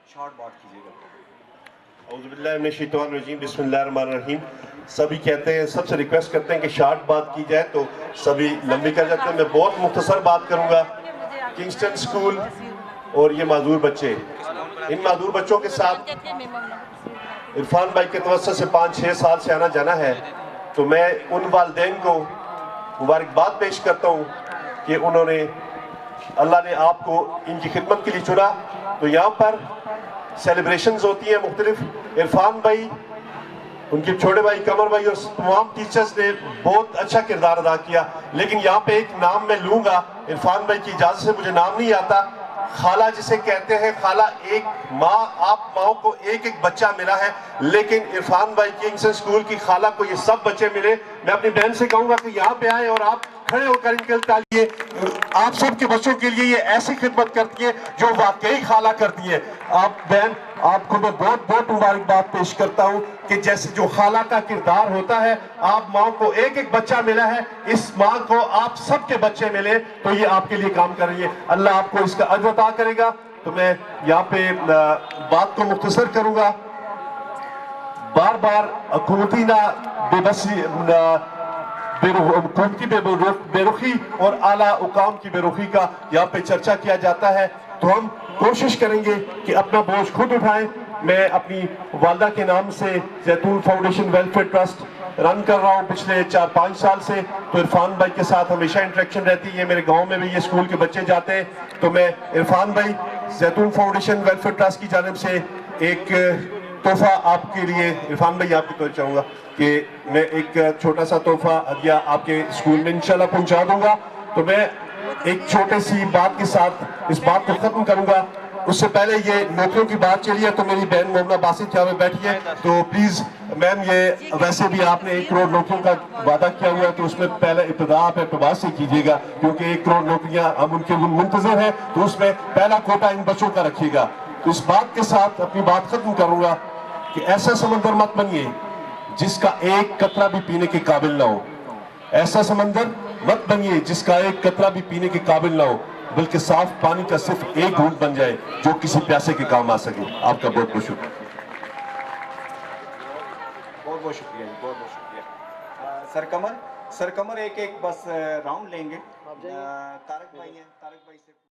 Short बात कीजिएगा। औज़ुबिल्लाहिमिनश्शैतानिर्रजीम, बिस्मिल्लाहिर्रहमानिर्रहीम। सभी कहते हैं, सबसे रिक्वेस्ट करते हैं कि शॉर्ट बात की जाए, तो सभी लंबी कर जाते हैं। मैं बहुत मुख्तसर बात करूंगा। किंगस्टन स्कूल और ये माजूर बच्चे, इन माजूर बच्चों के साथ इरफान भाई के तवज्जो से 5-6 साल से आना जाना है, तो मैं उन वालिदैन को मुबारकबाद पेश करता हूँ कि उन्होंने, अल्लाह ने आपको इनकी खिदमत के लिए चुना। तो यहाँ पर सेलिब्रेशंस होती हैं मुख्तलिफ। इरफान भाई, उनके छोटे भाई कमर भाई और तमाम टीचर्स ने बहुत अच्छा किरदार अदा किया। लेकिन यहाँ पे एक नाम मैं लूंगा, इरफान भाई की इजाजत से, मुझे नाम नहीं आता। खाला जिसे कहते हैं, खाला एक माँ, आप माओ को एक एक बच्चा मिला है, लेकिन इरफान भाई किंगस्टन स्कूल की खाला को ये सब बच्चे मिले। मैं अपनी बहन से कहूंगा कि यहाँ पे आए और आप खड़े होकर इनके तालिए। आप सबके बच्चों के लिए ये ऐसी खिदमत करती है जो वाकई खाला करती है। आप बहन, आपको मैं बहुत बहुत मुबारकबाद पेश करता हूँ कि जैसे जो खाला का किरदार होता है, आप माँ को एक एक बच्चा मिला है, इस माँ को आप सबके बच्चे मिले, तो ये आपके लिए काम कर रही है। अल्लाह आपको इसका अजर अता करेगा। तो मैं यहाँ पे बात को मुख्तसर करूंगा। बार बार हुकूमती हुकूमती बेरुखी और आला हुकाम की बेरुखी का यहाँ पे चर्चा किया जाता है, तो हम कोशिश करेंगे कि अपना बोझ खुद उठाएं। मैं अपनी वालदा के नाम से जैतून फाउंडेशन वेलफेयर ट्रस्ट रन कर रहा हूँ पिछले 4-5 साल से। तो इरफान भाई के साथ हमेशा इंटरेक्शन रहती है। मेरे गांव में भी ये स्कूल के बच्चे जाते हैं। तो मैं इरफान भाई, जैतून फाउंडेशन वेलफेयर ट्रस्ट की जानिब से एक तोहफा आपके लिए, इरफान भाई आपकी तो चाहूँगा कि मैं एक छोटा सा तोहफा हदिया आपके स्कूल में इंशाल्लाह पहुंचा दूंगा। तो मैं एक छोटी सी बात के साथ इस बात को खत्म करूंगा। उससे पहले ये नौकरियों की बात चली है, तो मेरी बहन मोमना बासित यहाँ में बैठी है, तो प्लीज मैम, ये वैसे भी आपने 1 करोड़ नौकरियों का वादा किया हुआ है, तो उसमें पहले इब्तिदा आप इब्तिदा से कीजिएगा, क्योंकि 1 करोड़ नौकरियां हम उनके मुंतजर हैं, तो उसमें पहला कोटा इन बच्चों का रखिएगा। तो इस बात के साथ अपनी बात खत्म करूंगा कि ऐसा समंदर मत बनिए जिसका एक कतरा भी पीने के काबिल ना हो। ऐसा समंदर मत बनिए जिसका एक कतरा भी पीने के काबिल ना हो, बल्कि साफ पानी का सिर्फ एक घूंट बन जाए जो किसी प्यासे के काम आ सके। आपका बहुत बहुत शुक्रिया। बहुत बहुत शुक्रिया, बहुत बहुत शुक्रिया। सर कमर एक एक बस राउंड लेंगे। तारक भाई हैं, तारक भाई से